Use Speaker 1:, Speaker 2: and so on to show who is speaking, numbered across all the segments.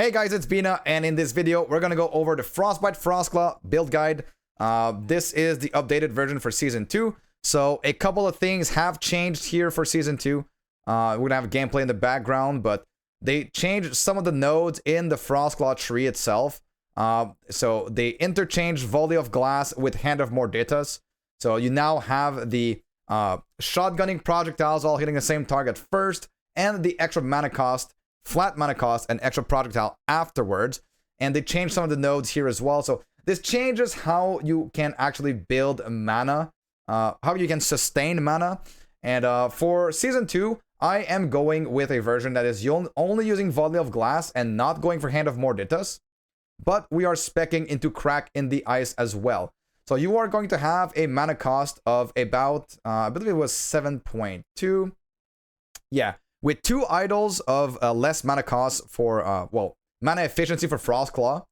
Speaker 1: Hey guys, it's Bina, and in this video, we're gonna go over the Frostbite Frostclaw build guide. This is the updated version for Season 2. So a couple of things have changed here for Season 2. We're gonna have gameplay in the background, but they changed some of the nodes in the Frostclaw tree itself. So they interchanged Volley of Glass with Hand of Morditas. So you now have the shotgunning projectiles all hitting the same target first, and the extra mana cost, flat mana cost, and extra projectile afterwards. And they changed some of the nodes here as well. So this changes how you can actually build mana, how you can sustain mana. And for Season 2, I am going with a version that is only using Volley of Glass and not going for Hand of Morditas. But we are speccing into Crack in the Ice as well. So you are going to have a mana cost of about, I believe it was 7.2. Yeah, with 2 idols of less mana cost for, mana efficiency for Frostclaw,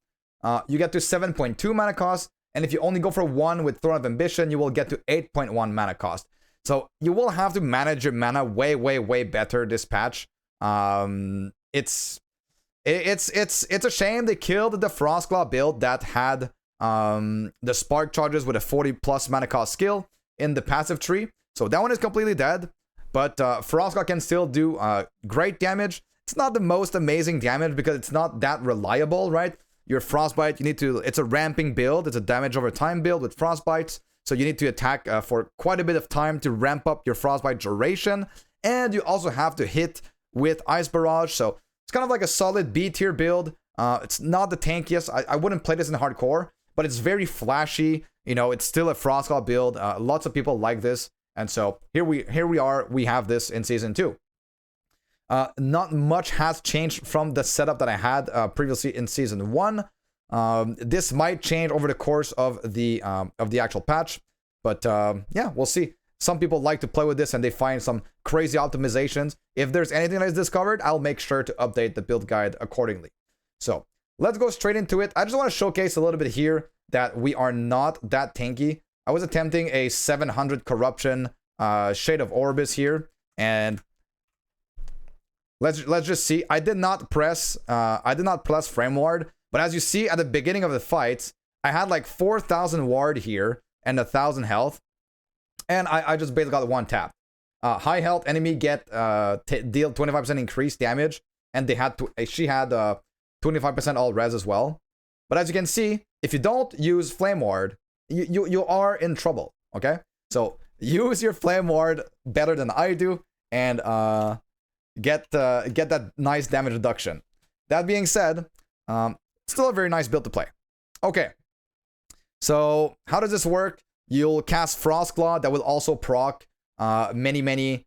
Speaker 1: you get to 7.2 mana cost. And if you only go for 1 with Throne of Ambition, you will get to 8.1 mana cost. So you will have to manage your mana way better this patch. It's a shame they killed the Frostclaw build that had the Spark Charges with a 40 plus mana cost skill in the passive tree. So that one is completely dead. But Frostclaw can still do great damage. It's not the most amazing damage because it's not that reliable, right? Your Frostbite, it's a ramping build. It's a damage over time build with Frostbites. So you need to attack for quite a bit of time to ramp up your Frostbite duration. And you also have to hit with Ice Barrage. So it's kind of like a solid B tier build. It's not the tankiest. I wouldn't play this in hardcore, but it's very flashy. You know, it's still a Frostclaw build. Lots of people like this. And so here we are. We have this in Season 2. Not much has changed from the setup that I had previously in Season 1. This might change over the course of the actual patch, but yeah, we'll see. Some people like to play with this and they find some crazy optimizations. If there's anything that is discovered, I'll make sure to update the build guide accordingly. So let's go straight into it. I just want to showcase a little bit here that we are not that tanky. I was attempting a 700 corruption Shade of Orbis here, and let's just see. I did not press Flame Ward, but as you see at the beginning of the fight, I had like 4,000 ward here and 1,000 health, and I just basically got one tap. High health enemy deal 25% increased damage, and she had 25% all res as well. But as you can see, if you don't use Flame Ward, you are in trouble. Okay, so use your Flame Ward better than I do, and get that nice damage reduction. That being said, still a very nice build to play. Okay, so how does this work? You'll cast Frostclaw that will also proc many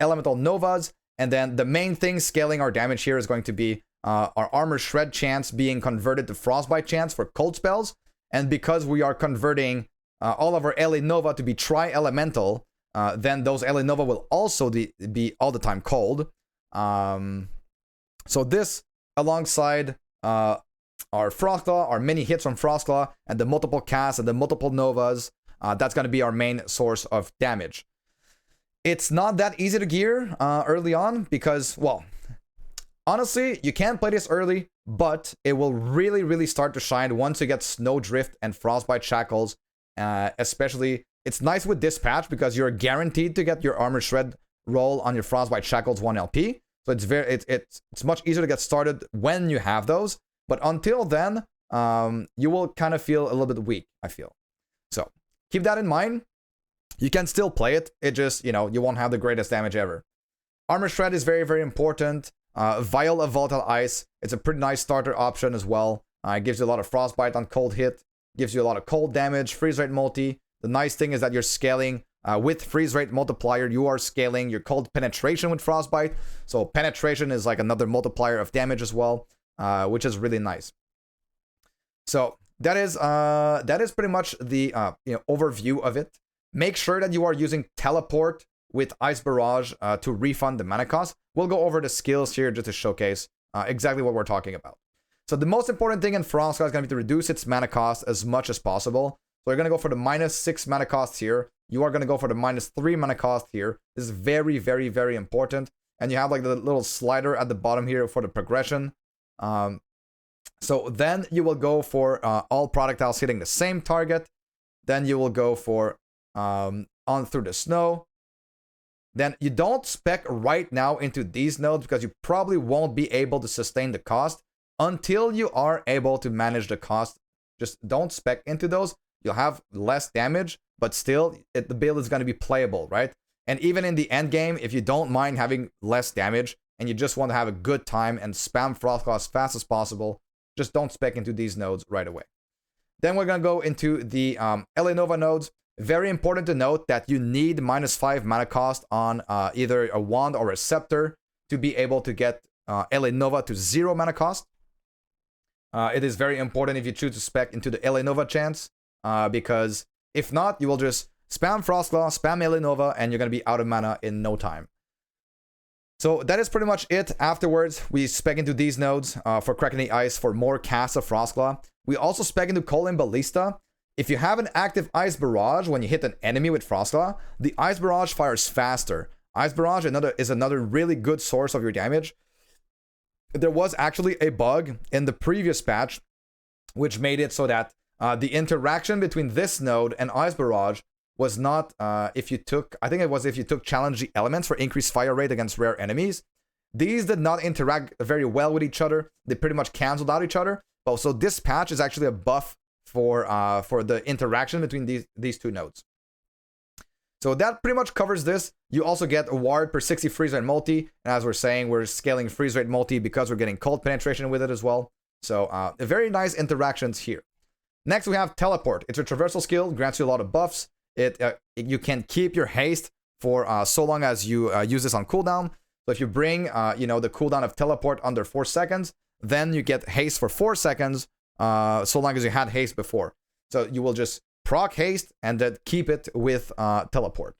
Speaker 1: elemental novas, and then the main thing scaling our damage here is going to be our armor shred chance being converted to Frostbite chance for cold spells. And because we are converting all of our LA Nova to be tri-elemental, then those LA Nova will also be all the time cold. So this, alongside our Frostclaw, our many hits from Frostclaw, and the multiple casts and the multiple Novas, that's going to be our main source of damage. It's not that easy to gear early on because, well, honestly, you can play this early, but it will really start to shine once you get Snowdrift and Frostbite Shackles. Especially, it's nice with this patch because you're guaranteed to get your Armor Shred roll on your Frostbite Shackles 1 LP. So it's much easier to get started when you have those. But until then, you will kind of feel a little bit weak, I feel. So keep that in mind. You can still play it. It just, you won't have the greatest damage ever. Armor Shred is very important. Vial of Volatile Ice, it's a pretty nice starter option as well. It gives you a lot of Frostbite on cold hit, gives you a lot of cold damage, freeze rate multi. The nice thing is that you're scaling with freeze rate multiplier, you are scaling your cold penetration with Frostbite. So penetration is like another multiplier of damage as well, which is really nice. So that is pretty much the overview of it. Make sure that you are using Teleport with Ice Barrage to refund the mana cost. We'll go over the skills here just to showcase exactly what we're talking about. So the most important thing in Frostclaw is going to be to reduce its mana cost as much as possible. So you're going to go for the -6 mana cost here. You are going to go for the -3 mana cost here. This is very important. And you have like the little slider at the bottom here for the progression. So then you will go for all projectiles hitting the same target. Then you will go for on through the snow. Then you don't spec right now into these nodes because you probably won't be able to sustain the cost until you are able to manage the cost. Just don't spec into those. You'll have less damage, but still the build is going to be playable, right? And even in the end game, if you don't mind having less damage and you just want to have a good time and spam Frostclaw as fast as possible, just don't spec into these nodes right away. Then we're going to go into the LA Nova nodes. Very important to note that you need -5 mana cost on either a wand or a scepter to be able to get LA Nova to 0 mana cost. It is very important if you choose to spec into the LA Nova chance, because if not, you will just spam Frostclaw, spam LA Nova, and you're going to be out of mana in no time. So that is pretty much it. Afterwards, we spec into these nodes for Cracking the Ice for more casts of Frostclaw. We also spec into Colin Ballista. If you have an active Ice Barrage when you hit an enemy with Frostclaw, the Ice Barrage fires faster. Ice Barrage is another really good source of your damage. There was actually a bug in the previous patch which made it so that the interaction between this node and Ice Barrage was not if you took challenge the elements for increased fire rate against rare enemies. These did not interact very well with each other. They pretty much canceled out each other. But so this patch is actually a buff for the interaction between these two nodes. So that pretty much covers this. You also get a ward per 60 freeze rate multi, and as we're saying, we're scaling freeze rate multi because we're getting cold penetration with it as well. So very nice interactions here. Next we have Teleport. It's a traversal skill, grants you a lot of buffs. You can keep your haste for so long as you use this on cooldown. So if you bring the cooldown of Teleport under 4 seconds, then you get haste for 4 seconds, so long as you had haste before. So you will just proc haste and then keep it with Teleport.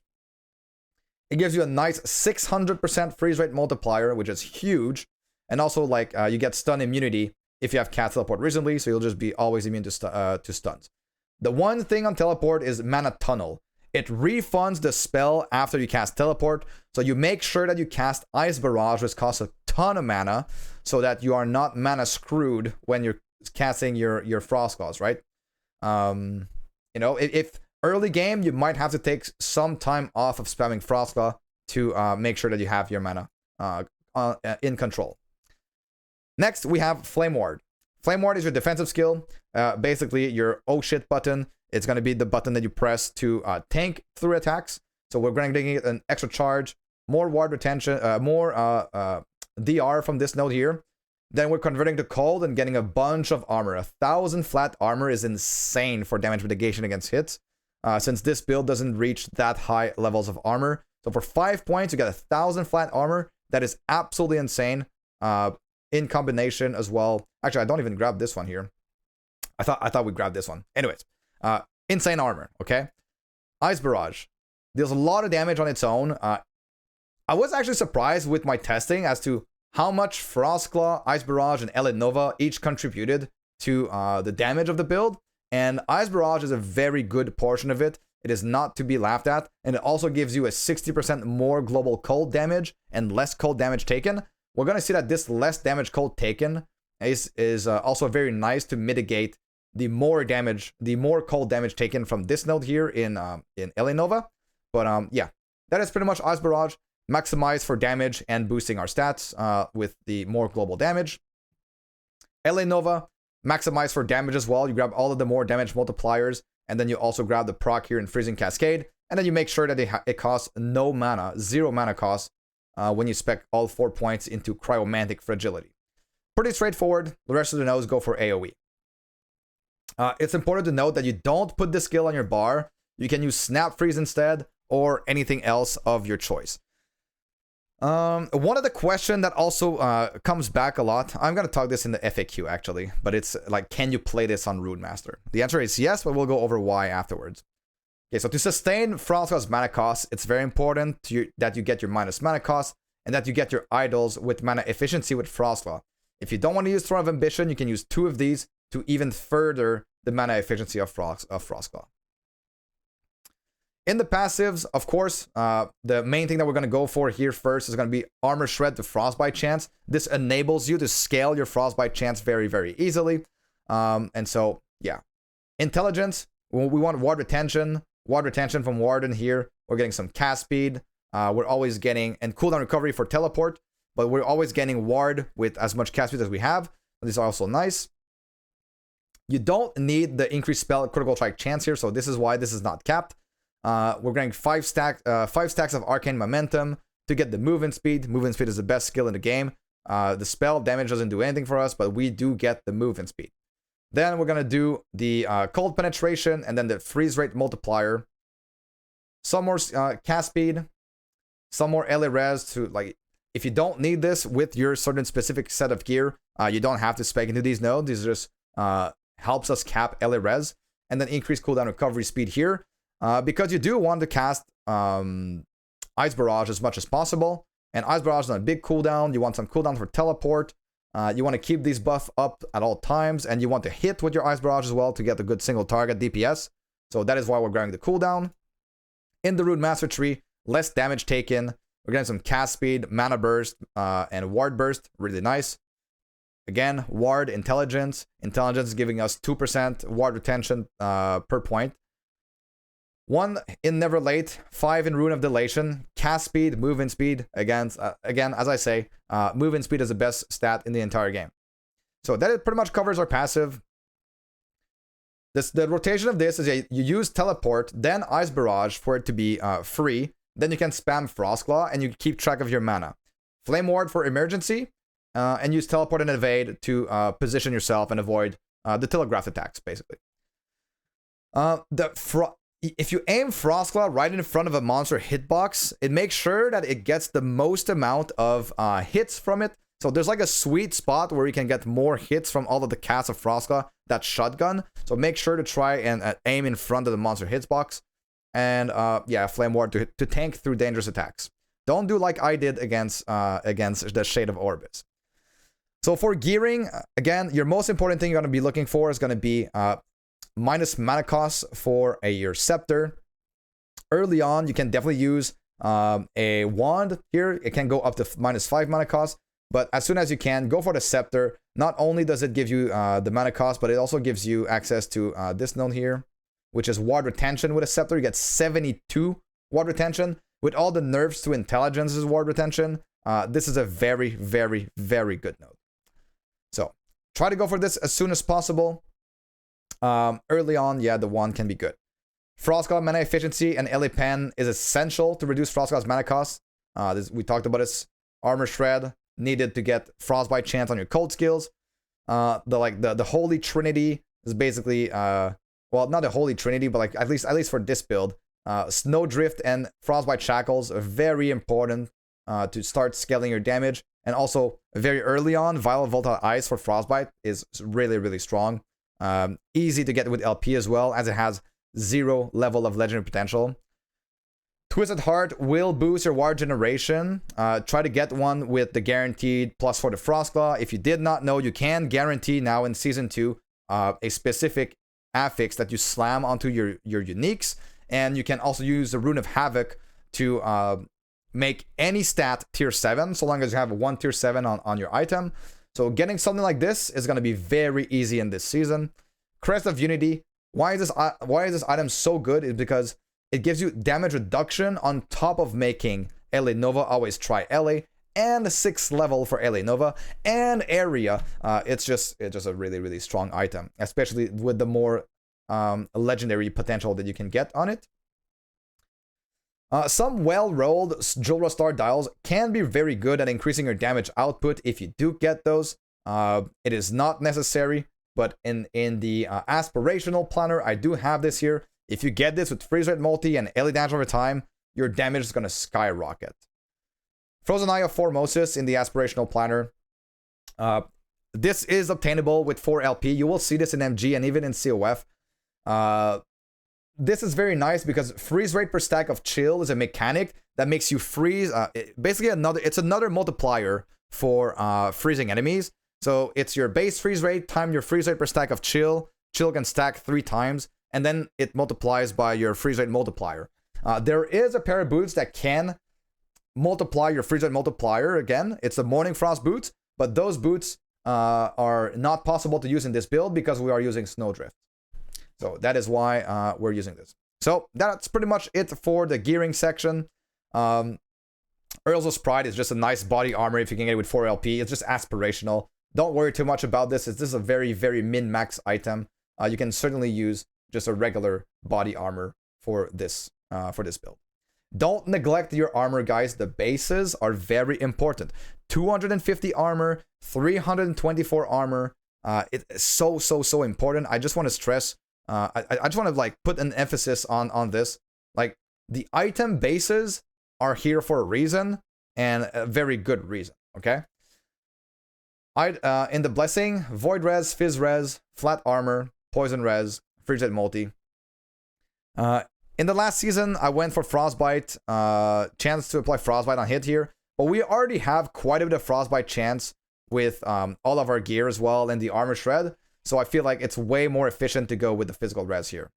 Speaker 1: It gives you a nice 600% freeze rate multiplier, which is huge. And also, like, you get stun immunity if you have cast Teleport recently, so you'll just be always immune to stuns. The one thing on Teleport is Mana Tunnel. It refunds the spell after you cast Teleport, so you make sure that you cast Ice Barrage, which costs a ton of mana, so that you are not mana screwed when you're casting your Frostclaws, right? If early game, you might have to take some time off of spamming Frostclaw to make sure that you have your mana in control. Next, we have Flame Ward. Flame Ward is your defensive skill. Basically, your oh shit button. It's going to be the button that you press to tank through attacks. So we're going to get an extra charge, more ward retention, more DR from this node here. Then we're converting to cold and getting a bunch of armor. 1,000 flat armor is insane for damage mitigation against hits, since this build doesn't reach that high levels of armor. So for 5 points, you get 1,000 flat armor. That is absolutely insane. In combination as well. Actually, I don't even grab this one here. I thought we grabbed this one. Anyways, insane armor. Okay, Ice Barrage deals a lot of damage on its own. I was actually surprised with my testing as to how much Frostclaw, Ice Barrage, and LA Nova each contributed to the damage of the build. And Ice Barrage is a very good portion of it. It is not to be laughed at. And it also gives you a 60% more global cold damage and less cold damage taken. We're going to see that this less damage cold taken is also very nice to mitigate the more cold damage taken from this node here in LA Nova. But yeah, that is pretty much Ice Barrage. Maximize for damage and boosting our stats with the more global damage. LA Nova, maximize for damage as well. You grab all of the more damage multipliers, and then you also grab the proc here in Freezing Cascade, and then you make sure that it costs no mana, 0 mana cost when you spec all 4 points into Cryomantic Fragility. Pretty straightforward. The rest of the nodes go for AoE. It's important to note that you don't put this skill on your bar. You can use Snap Freeze instead, or anything else of your choice. One of the questions that also comes back a lot, I'm going to talk this in the FAQ actually, but it's like, can you play this on Rune Master? The answer is yes, but we'll go over why afterwards. Okay, so to sustain Frostclaw's mana cost, it's very important that you get your minus mana cost, and that you get your idols with mana efficiency with Frostclaw. If you don't want to use Throne of Ambition, you can use 2 of these to even further the mana efficiency of Frostclaw. In the passives, of course, the main thing that we're going to go for here first is going to be Armor Shred to Frostbite chance. This enables you to scale your Frostbite chance very, very easily. And so, yeah. Intelligence, we want Ward Retention from Warden here. We're getting some cast speed. We're always getting, and cooldown recovery for teleport, but we're always getting Ward with as much cast speed as we have. These are also nice. You don't need the increased spell critical strike chance here, so this is why this is not capped. We're getting 5 stacks of Arcane Momentum to get the movement speed. Movement speed is the best skill in the game. The spell damage doesn't do anything for us, but we do get the movement speed. Then we're going to do the Cold Penetration and then the Freeze Rate Multiplier. Some more cast speed. Some more LA res to, like, if you don't need this with your certain specific set of gear, you don't have to spec into these nodes. These just helps us cap LA res. And then increase cooldown recovery speed here. Because you do want to cast Ice Barrage as much as possible. And Ice Barrage is on a big cooldown. You want some cooldown for teleport. You want to keep these buff up at all times. And you want to hit with your Ice Barrage as well to get a good single target DPS. So that is why we're grabbing the cooldown. In the Rune Master Tree, less damage taken. We're getting some cast speed, mana burst, and ward burst. Really nice. Again, ward intelligence. Intelligence is giving us 2% ward retention per point. 1 in Never Late, 5 in Rune of Delation, cast speed, movement speed. Again, as I say, movement speed is the best stat in the entire game. So that pretty much covers our passive. The rotation of this is you use Teleport, then Ice Barrage for it to be free. Then you can spam Frostclaw and you keep track of your mana. Flame Ward for emergency, and use Teleport and Evade to position yourself and avoid the telegraphed attacks, basically. If you aim Frostclaw right in front of a monster hitbox, it makes sure that it gets the most amount of hits from it. So there's like a sweet spot where you can get more hits from all of the casts of Frostclaw, that shotgun. So make sure to try and aim in front of the monster hitbox. And yeah, Flame Ward to tank through dangerous attacks. Don't do like I did against the Shade of Orbis. So for gearing, again, your most important thing you're going to be looking for is going to be minus mana cost for your scepter. Early on, you can definitely use a wand here. It can go up to minus 5 mana cost, but as soon as you can, go for the scepter. Not only does it give you the mana cost, but it also gives you access to this node here, which is ward retention. With a scepter, you get 72 ward retention. With all the nerfs to intelligence's ward retention, this is a very, very, very good node. So try to go for this as soon as possible. Early on, yeah, the wand can be good. Frostclaw mana efficiency and LA Pen is essential to reduce Frostclaw's mana cost. We talked about this. Armor Shred needed to get Frostbite chance on your cold skills. The Holy Trinity is basically well, not the Holy Trinity, but like at least for this build, Snowdrift and Frostbite Shackles are very important to start scaling your damage. And also very early on, Vial of Volatile Ice for Frostbite is really, really strong. Easy to get with LP as well, as it has 0 level of legendary potential. Twisted Heart will boost your ward generation. Try to get one with the guaranteed plus for the Frostclaw. If you did not know, you can guarantee now in Season 2 a specific affix that you slam onto your uniques. And you can also use the Rune of Havoc to make any stat tier 7, so long as you have 1 tier 7 on your item. So getting something like this is going to be very easy in this season. Crest of Unity. Why is this item so good? Is because it gives you damage reduction on top of making LA Nova always try LA, and 6th level for LA Nova and area. It's just a really, really strong item, especially with the more legendary potential that you can get on it. Some well-rolled Jewel Star dials can be very good at increasing your damage output if you do get those. It is not necessary, but in the aspirational planner, I do have this here. If you get this with Freeze Rate Multi and LA damage over time, your damage is going to skyrocket. Frozen Eye of Formosus in the aspirational planner. This is obtainable with 4 LP. You will see this in MG and even in COF. This is very nice because freeze rate per stack of chill is a mechanic that makes you freeze. Basically, it's another multiplier for freezing enemies. So it's your base freeze rate times your freeze rate per stack of chill. Chill can stack 3 times, and then it multiplies by your freeze rate multiplier. There is a pair of boots that can multiply your Freeze Red multiplier again. It's the Morning Frost boots, but those boots are not possible to use in this build because we are using Snowdrift. So that is why we're using this. So that's pretty much it for the gearing section. Earls of Pride is just a nice body armor if you can get it with 4 LP. It's just aspirational. Don't worry too much about this. This is a very, very min-max item. You can certainly use just a regular body armor for this build. Don't neglect your armor, guys. The bases are very important. 250 armor, 324 armor. It's so important. I just want to stress. I just want to like put an emphasis on this. Like the item bases are here for a reason and a very good reason. Okay. In the blessing, void res, fizz res, flat armor, poison res, freeze red multi. In the last season, I went for Frostbite, chance to apply Frostbite on hit here, but we already have quite a bit of Frostbite chance with all of our gear as well and the armor shred, so I feel like it's way more efficient to go with the physical res here.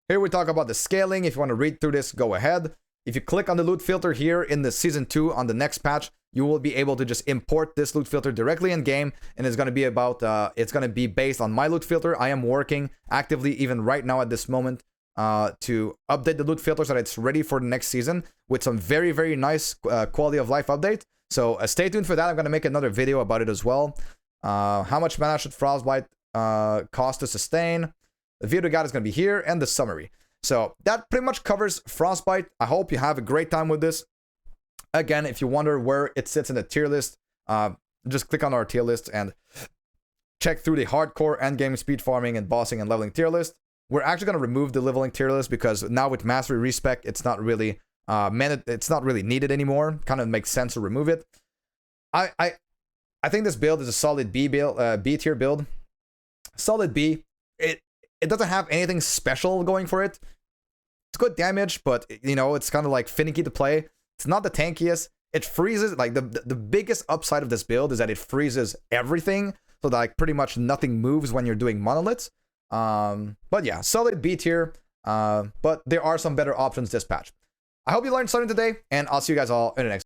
Speaker 1: Here we talk about the scaling. If you want to read through this, go ahead. If you click on the loot filter here in the Season 2 on the next patch, you will be able to just import this loot filter directly in game, and it's going to be about, it's going to be based on my loot filter. I am working actively even right now at this moment to update the loot filter so that it's ready for the next season with some very, very nice quality of life update. So stay tuned for that. I'm going to make another video about it as well. How much mana should Frostbite cost to sustain? The video guide is going to be here and the summary. So that pretty much covers Frostbite. I hope you have a great time with this. Again, if you wonder where it sits in the tier list, just click on our tier list and check through the hardcore endgame speed farming and bossing and leveling tier list. We're actually going to remove the leveling tier list because now with mastery respec, it's not really needed anymore. Kind of makes sense to remove it. I think this build is a solid B tier build. Solid B. It doesn't have anything special going for it. It's good damage, but you know, it's kind of like finicky to play. It's not the tankiest. It freezes, like the biggest upside of this build is that it freezes everything. So that like pretty much nothing moves when you're doing monoliths. But yeah, solid B tier. But there are some better options this patch. I hope you learned something today, and I'll see you guys all in the next